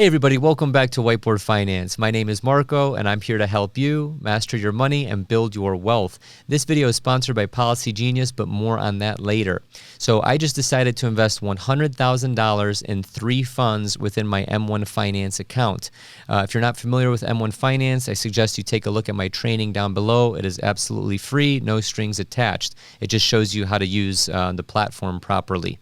Hey everybody, welcome back to Whiteboard Finance. My name is Marco and I'm here to help you master your money and build your wealth. This video is sponsored by Policygenius, but more on that later. So I just decided to invest $100,000 in 3 funds within my M1 Finance account. If you're not familiar with M1 Finance, I suggest you take a look at my training down below. It is absolutely free, no strings attached. It just shows you how to use the platform properly.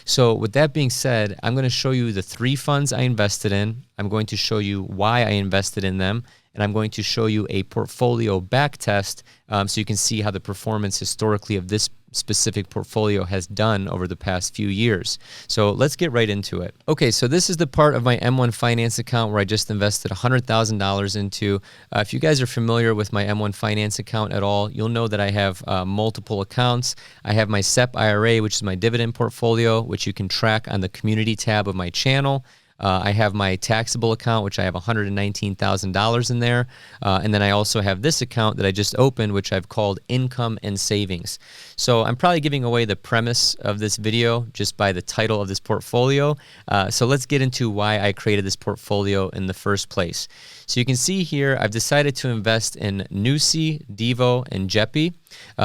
So with that being said, I'm going to show you the 3 funds I invested in. I'm going to show you why I invested in them, and I'm going to show you a portfolio backtest so you can see how the performance historically of this specific portfolio has done over the past few years. So let's get right into it. Okay, so this is the part of my M1 Finance account where I just invested $100,000 into. If you guys are familiar with my M1 Finance account at all, you'll know that I have multiple accounts. I have my SEP IRA, which is my dividend portfolio, which you can track on the community tab of my channel. I have my taxable account, which I have $119,000 in there. And then I also have this account that I just opened, which I've called Income and Savings. So I'm probably giving away the premise of this video just by the title of this portfolio. So let's get into why I created this portfolio in the first place. So you can see here, I've decided to invest in NUSI, DIVO, and JEPI.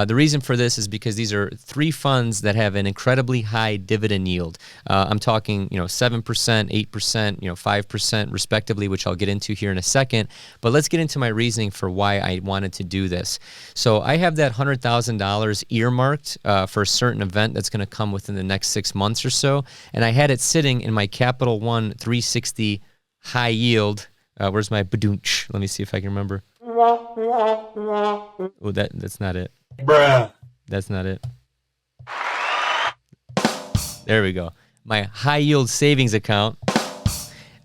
The reason for this is because these are 3 funds that have an incredibly high dividend yield. I'm talking, 7%, 8%, 5% respectively, which I'll get into here in a second. But let's get into my reasoning for why I wanted to do this. So I have that $100,000 earmarked for a certain event that's going to come within the next 6 months or so. And I had it sitting in my Capital One 360 high yield. Where's my badoonch? Let me see if I can remember. Oh, that's not it. Bruh. That's not it. There we go. My high yield savings account,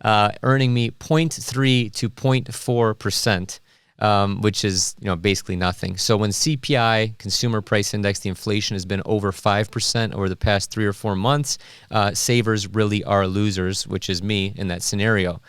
earning me 0.3 to 0.4%, which is basically nothing. So when CPI, Consumer Price Index, the inflation has been over 5% over the past 3 or 4 months, savers really are losers, which is me in that scenario.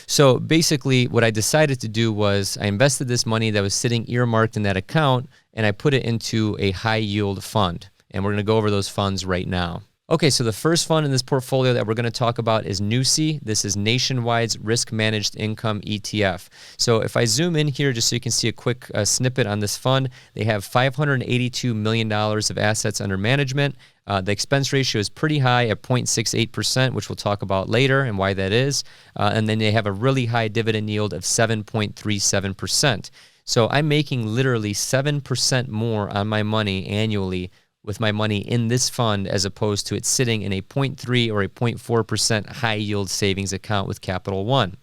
So basically what I decided to do was I invested this money that was sitting earmarked in that account and I put it into a high yield fund. And we're going to go over those funds right now. Okay, so the first fund in this portfolio that we're going to talk about is NUSI. This is Nationwide's Risk Managed Income ETF. So if I zoom in here just so you can see a quick snippet on this fund, they have $582 million of assets under management. The expense ratio is pretty high at 0.68%, which we'll talk about later and why that is. And then they have a really high dividend yield of 7.37%. So I'm making literally 7% more on my money annually with my money in this fund as opposed to it sitting in a 0.3 or a 0.4% high yield savings account with Capital One.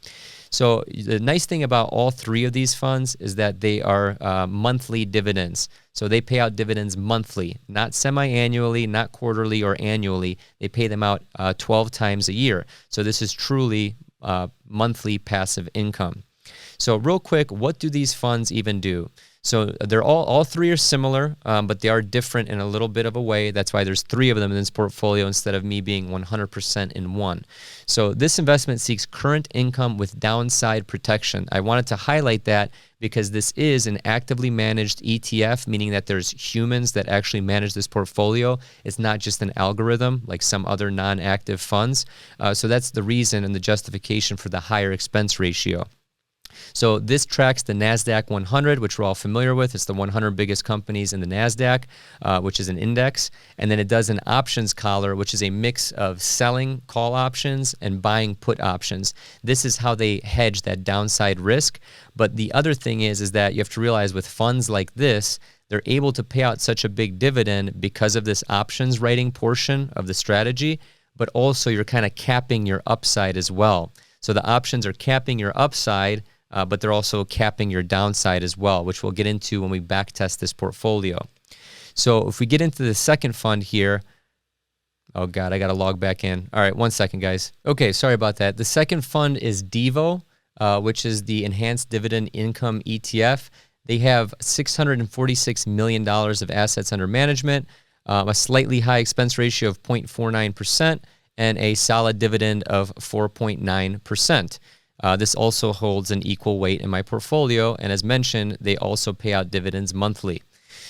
So the nice thing about all 3 of these funds is that they are monthly dividends. So they pay out dividends monthly, not semi-annually, not quarterly or annually. They pay them out 12 times a year. So this is truly monthly passive income. So real quick, what do these funds even do? So they're all 3 are similar, but they are different in a little bit of a way. That's why there's 3 of them in this portfolio instead of me being 100% in one. So this investment seeks current income with downside protection. I wanted to highlight that because this is an actively managed ETF, meaning that there's humans that actually manage this portfolio. It's not just an algorithm like some other non-active funds. So that's the reason and the justification for the higher expense ratio. So this tracks the NASDAQ 100, which we're all familiar with. It's the 100 biggest companies in the NASDAQ, which is an index. And then it does an options collar, which is a mix of selling call options and buying put options. This is how they hedge that downside risk. But the other thing is that you have to realize with funds like this, they're able to pay out such a big dividend because of this options writing portion of the strategy, but also you're kind of capping your upside as well. So the options are capping your upside, but they're also capping your downside as well, which we'll get into when we backtest this portfolio. So if we get into the second fund here, oh God, I got to log back in. All right, 1 second, guys. Okay, sorry about that. The second fund is DIVO, which is the Enhanced Dividend Income ETF. They have $646 million of assets under management, a slightly high expense ratio of 0.49%, and a solid dividend of 4.9%. This also holds an equal weight in my portfolio, and as mentioned, they also pay out dividends monthly.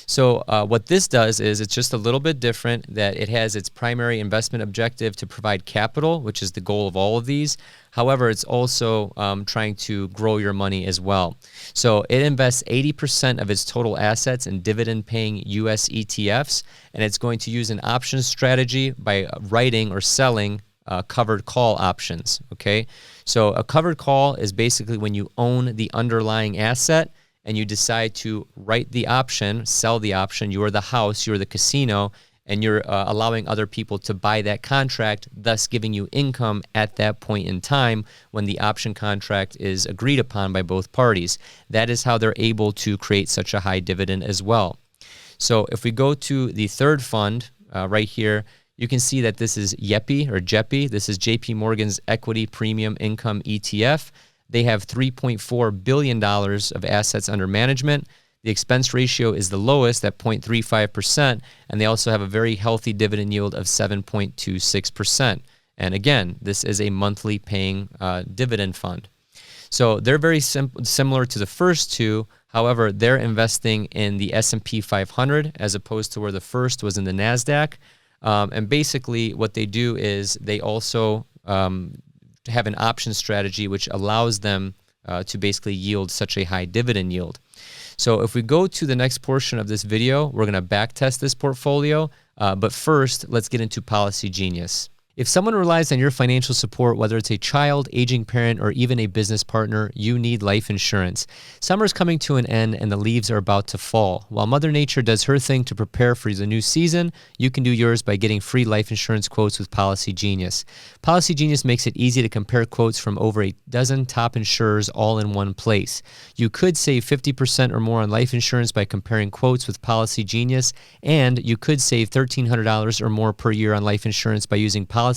So what this does is it's just a little bit different, that it has its primary investment objective to provide capital, which is the goal of all of these. However, it's also trying to grow your money as well. So it invests 80% of its total assets in dividend-paying U.S. ETFs, and it's going to use an options strategy by writing or selling covered call options, okay? So a covered call is basically when you own the underlying asset and you decide to write the option, sell the option. You're the house, you're the casino, and you're allowing other people to buy that contract, thus giving you income at that point in time when the option contract is agreed upon by both parties. That is how they're able to create such a high dividend as well. So if we go to the third fund right here, you can see that this is JEPI or JEPI. This is JP Morgan's Equity Premium Income ETF. They have $3.4 billion of assets under management. The expense ratio is the lowest at 0.35%, and they also have a very healthy dividend yield of 7.26%. And again, this is a monthly paying dividend fund. So they're very similar to the first two. However, they're investing in the S&P 500 as opposed to where the first was in the NASDAQ. And basically what they do is they also have an option strategy which allows them to basically yield such a high dividend yield. So if we go to the next portion of this video, we're going to backtest this portfolio. But first, let's get into Policygenius. If someone relies on your financial support, whether it's a child, aging parent, or even a business partner, you need life insurance. Summer's coming to an end and the leaves are about to fall. While Mother Nature does her thing to prepare for the new season, you can do yours by getting free life insurance quotes with Policygenius. Policygenius makes it easy to compare quotes from over a dozen top insurers all in one place. You could save 50% or more on life insurance by comparing quotes with Policygenius, and you could save $1,300 or more per year on life insurance by using Policygenius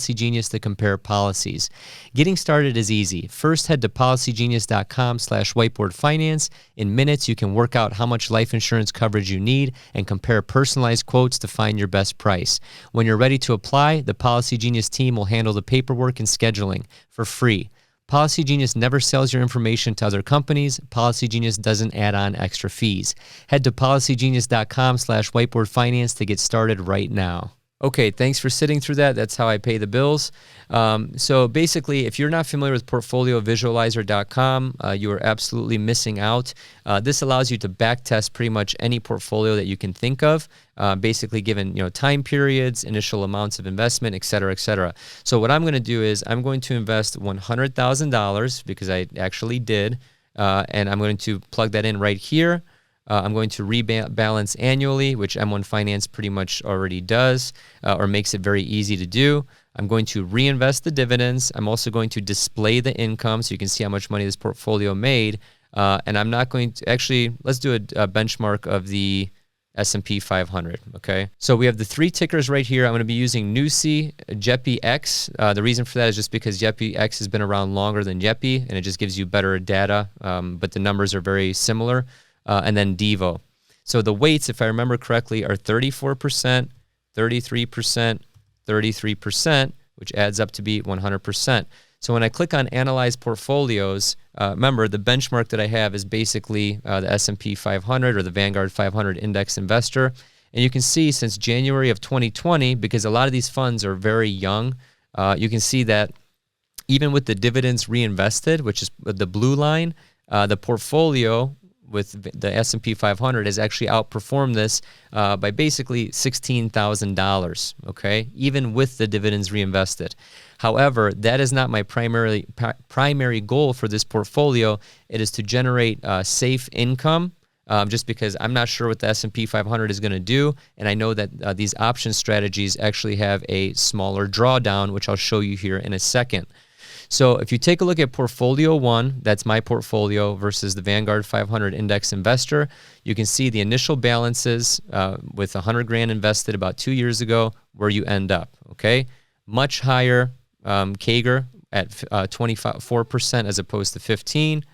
to compare policies. Getting started is easy. First, head to policygenius.com/whiteboardfinance. In minutes, you can work out how much life insurance coverage you need and compare personalized quotes to find your best price. When you're ready to apply, the Policygenius team will handle the paperwork and scheduling for free. Policygenius never sells your information to other companies. Policygenius doesn't add on extra fees. Head to policygenius.com/whiteboardfinance to get started right now. Okay, thanks for sitting through that. That's how I pay the bills. So basically, if you're not familiar with portfoliovisualizer.com, you are absolutely missing out. This allows you to backtest pretty much any portfolio that you can think of, basically given time periods, initial amounts of investment, et cetera, et cetera. So what I'm going to do is I'm going to invest $100,000 because I actually did, and I'm going to plug that in right here. I'm going to rebalance annually, which M1 Finance pretty much already does or makes it very easy to do. I'm going to reinvest the dividends. I'm also going to display the income so you can see how much money this portfolio made. And I'm not going to actually, let's do a benchmark of the S&P 500, okay? So we have the three tickers right here. I'm going to be using NUSI, JEPI X. The reason for that is just because JEPI X has been around longer than JEPI, and it just gives you better data, but the numbers are very similar. And then DIVO. So the weights, if I remember correctly, are 34%, 33%, 33%, which adds up to be 100%. So when I click on Analyze Portfolios, remember the benchmark that I have is basically the S&P 500 or the Vanguard 500 Index Investor. And you can see since January of 2020, because a lot of these funds are very young, you can see that even with the dividends reinvested, which is the blue line, the portfolio with the S&P 500 has actually outperformed this by basically $16,000, okay, even with the dividends reinvested. However, that is not my primary goal for this portfolio. It is to generate safe income, just because I'm not sure what the S&P 500 is going to do, and I know that these option strategies actually have a smaller drawdown, which I'll show you here in a second. So if you take a look at Portfolio 1, that's my portfolio, versus the Vanguard 500 Index Investor, you can see the initial balances with 100 grand invested about 2 years ago, where you end up, okay? Much higher CAGR at 24% as opposed to 15.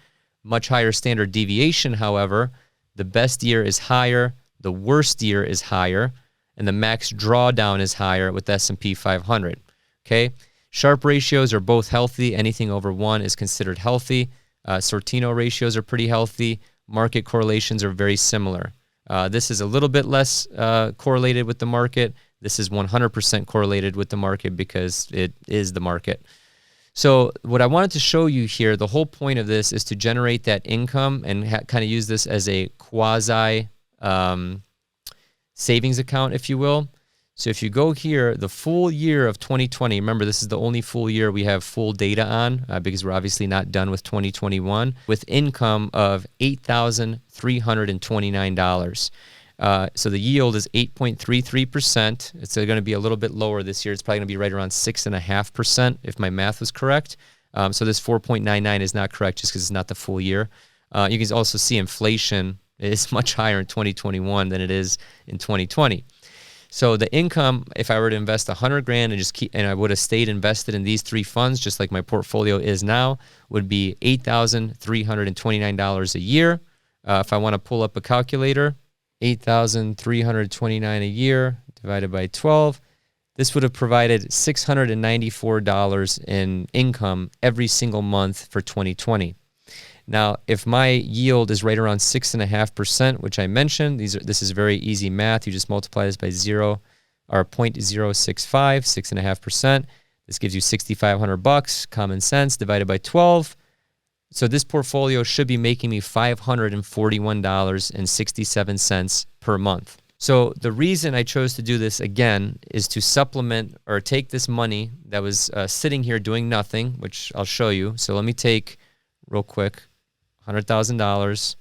Much higher standard deviation, however. The best year is higher, the worst year is higher, and the max drawdown is higher with S&P 500, okay? Sharp ratios are both healthy. Anything over 1 is considered healthy. Sortino ratios are pretty healthy. Market correlations are very similar. This is a little bit less correlated with the market. This is 100% correlated with the market because it is the market. So what I wanted to show you here, the whole point of this is to generate that income and kind of use this as a quasi savings account, if you will. So if you go here, the full year of 2020, remember this is the only full year we have full data on because we're obviously not done with 2021, with income of $8,329. So the yield is 8.33%. It's going to be a little bit lower this year. It's probably going to be right around 6.5% if my math was correct. So this 4.99 is not correct just because it's not the full year. You can also see inflation is much higher in 2021 than it is in 2020. So the income, if I were to invest 100 grand and I would have stayed invested in these three funds, just like my portfolio is now, would be $8,329 a year. If I want to pull up a calculator, 8,329 a year divided by 12, this would have provided $694 in income every single month for 2020. Now, if my yield is right around 6.5%, which I mentioned, this is very easy math. You just multiply this by 0.065, 6.5%. This gives you $6,500, common sense, divided by 12. So this portfolio should be making me $541.67 per month. So the reason I chose to do this again is to supplement or take this money that was sitting here doing nothing, which I'll show you. So let me take real quick. $100,000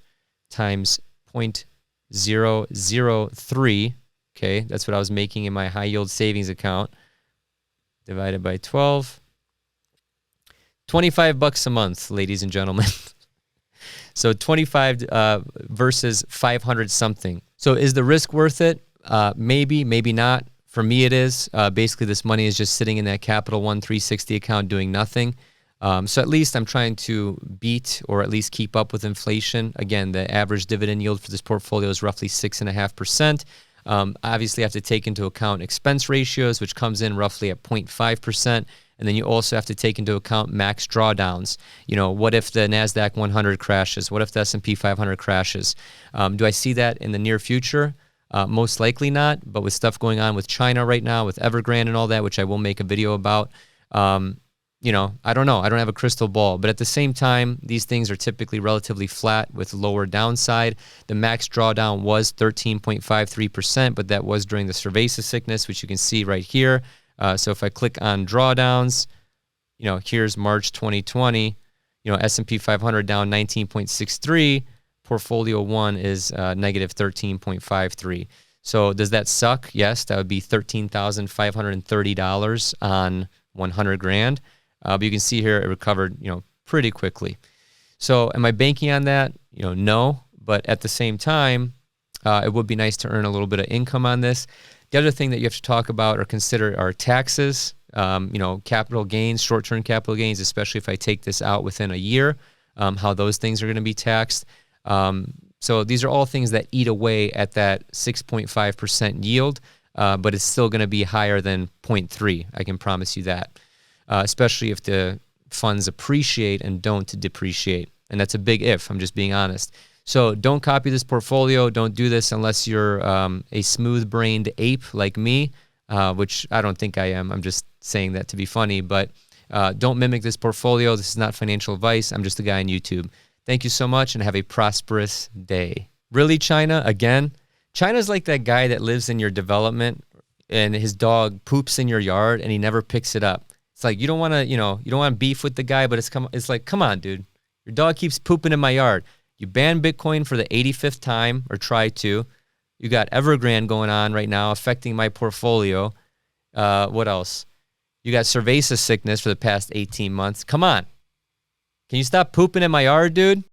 times 0.003, okay, that's what I was making in my high yield savings account, divided by 12. $25 a month, ladies and gentlemen. So 25 versus 500 something. So is the risk worth it? Maybe, maybe not. For me, it is. Basically, this money is just sitting in that Capital One 360 account doing nothing. So at least I'm trying to beat or at least keep up with inflation. Again, the average dividend yield for this portfolio is roughly 6.5%. Obviously, I have to take into account expense ratios, which comes in roughly at 0.5%. And then you also have to take into account max drawdowns. You know, what if the NASDAQ 100 crashes? What if the S&P 500 crashes? Do I see that in the near future? Most likely not. But with stuff going on with China right now, with Evergrande and all that, which I will make a video about, you know, I don't know. I don't have a crystal ball. But at the same time, these things are typically relatively flat with lower downside. The max drawdown was 13.53%, but that was during the cerveza sickness, which you can see right here. So if I click on drawdowns, you know, here's March 2020, you know, S&P 500 down 19.63, portfolio one is negative 13.53. So does that suck? Yes, that would be $13,530 on 100 grand. But you can see here it recovered, you know, pretty quickly. So am I banking on that? You know, no. But at the same time, it would be nice to earn a little bit of income on this. The other thing that you have to talk about or consider are taxes, you know, capital gains, short-term capital gains, especially if I take this out within a year, how those things are going to be taxed. So these are all things that eat away at that 6.5% yield, but it's still going to be higher than 0.3. I can promise you that, especially if the funds appreciate and don't depreciate. And that's a big if, I'm just being honest. So don't copy this portfolio. Don't do this unless you're a smooth-brained ape like me, which I don't think I am. I'm just saying that to be funny. But don't mimic this portfolio. This is not financial advice. I'm just a guy on YouTube. Thank you so much, and have a prosperous day. Really, China? Again? China's like that guy that lives in your development, and his dog poops in your yard, and he never picks it up. It's like you don't want to, you know, you don't want beef with the guy, but it's like, come on, dude. Your dog keeps pooping in my yard. You ban Bitcoin for the 85th time, or try to. You got Evergrande going on right now, affecting my portfolio. What else? You got cerveza sickness for the past 18 months. Come on. Can you stop pooping in my yard, dude?